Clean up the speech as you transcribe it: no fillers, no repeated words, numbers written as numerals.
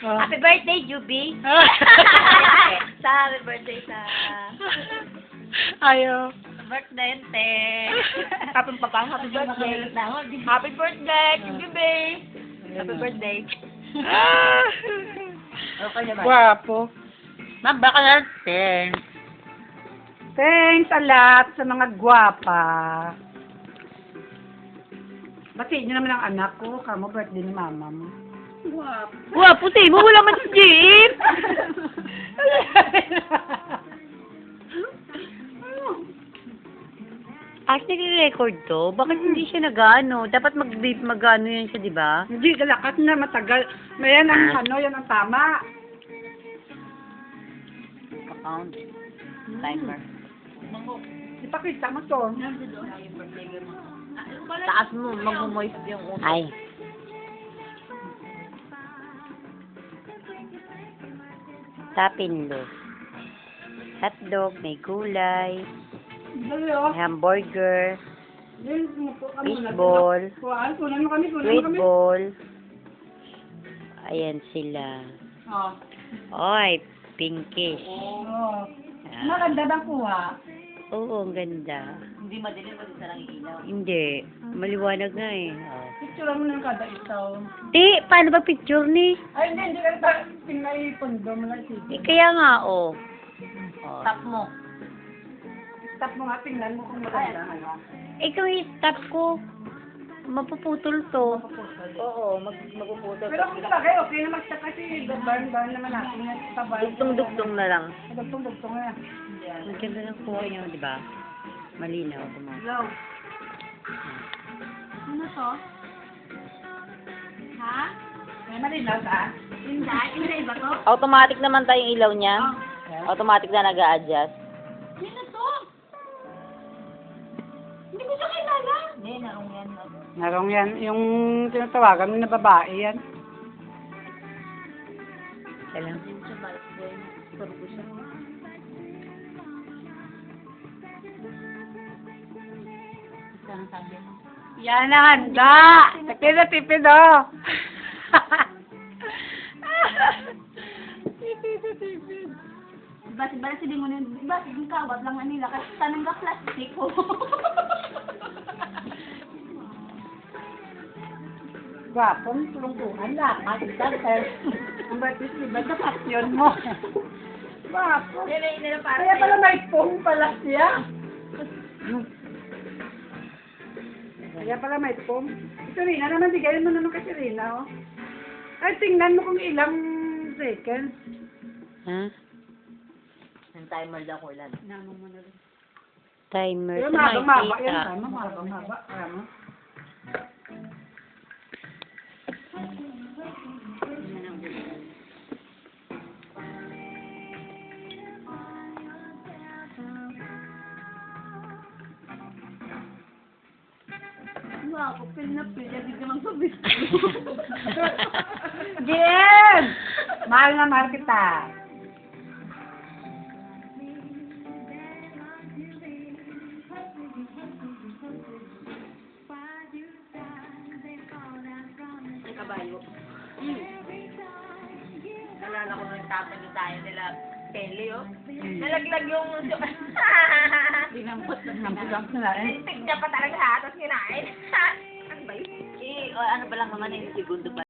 Happy birthday, Juby. Sa happy birthday sa... Ayo. Birthday, te. Kapag papang happy birthday. Happy birthday, Juby. Happy birthday. Guwapo. Ma'am, baka natin. Thanks a lot sa mga gwapa. Batiin nyo naman ang anak ko. Kamo, birthday ni mama mo. Guwapo. Wow, puti mo. Wala man si Jeep. Actually, nag-record to. Bakit hindi siya nag-ano? Dapat mag-ano yan siya, di ba? Hindi, dalakat na matagal. Yan ang ano, yan ang tama. Count. Timer. Ipakita mo to. Taas mo, mag-moist yung uso. Ay. Tapin hotdog, may gulay, Dali, oh. hamburger, Yan, ano, fishball, kunan mo kami, kunan mo sweet kami. ball. Ayan sila. Oh. Oy, pinkish. Oh. Maganda bang kuha? Oo, ang ganda. Hindi madilim, madilim sa lang ilaw. Hindi. Maliwanag nga eh. Oh. Picture mo ng kada isaw. Di, paano ba picture ni? Ay, hindi ka tingnan pondo mo lang sige. Eh, kaya nga, oh. Tap mo. Tap mo nga, tingnan mo kung maganda. Ikaw i-stop ko. Mapuputol to. Oo, magpuputol. Pero kung sa kayo, okay na magtap kasi barn naman natin. Dugtong-dugtong na lang. Dugtong-dugtong na. Ang ganda ng kuha niyo, di ba? Malinaw. Hello. Ano to? Ha? May malinaw ka? Hindi ba to? Automatic naman tayong ilaw niya. Oh. Automatic na nag-a-adjust. Sino to? Hindi ko siya kilala. Hindi, narong yan. Narong yan. Yung tinatawagan na babae yan. Kailang. Yan ang handa. Tipid na tipid, oh. Tipid. Basi din mo nun, basi yung kawat lang na nila kasi tanong ka plastic ko. Gwapong tulungkuhan lang. Ang batis, diba sa pasyon mo? Gwapo. Kaya pala may pong pala siya. Kaya pala may pong. Si Rina naman, bigay mo naman kay si Rina, oh. Ay, tingnan mo kung ilang seconds. Ha? Ang timer daw ko ilan. Timer Pero sa mabang-maba yan, makikita. tama, mabang-maba. Kaya mo. Wow, pil na pil, hindi naman sabis. Jen! Mahal na mahal kita. Kabayo. Nalala ko nung tapon yung tayo nila Kelly, oh. Nalaglag yung... Dinampot lang sila, eh. Tignan pa talaga ha, tapos kinain. Ano ba yun? Eh, ano ba lang naman yung segundo ba?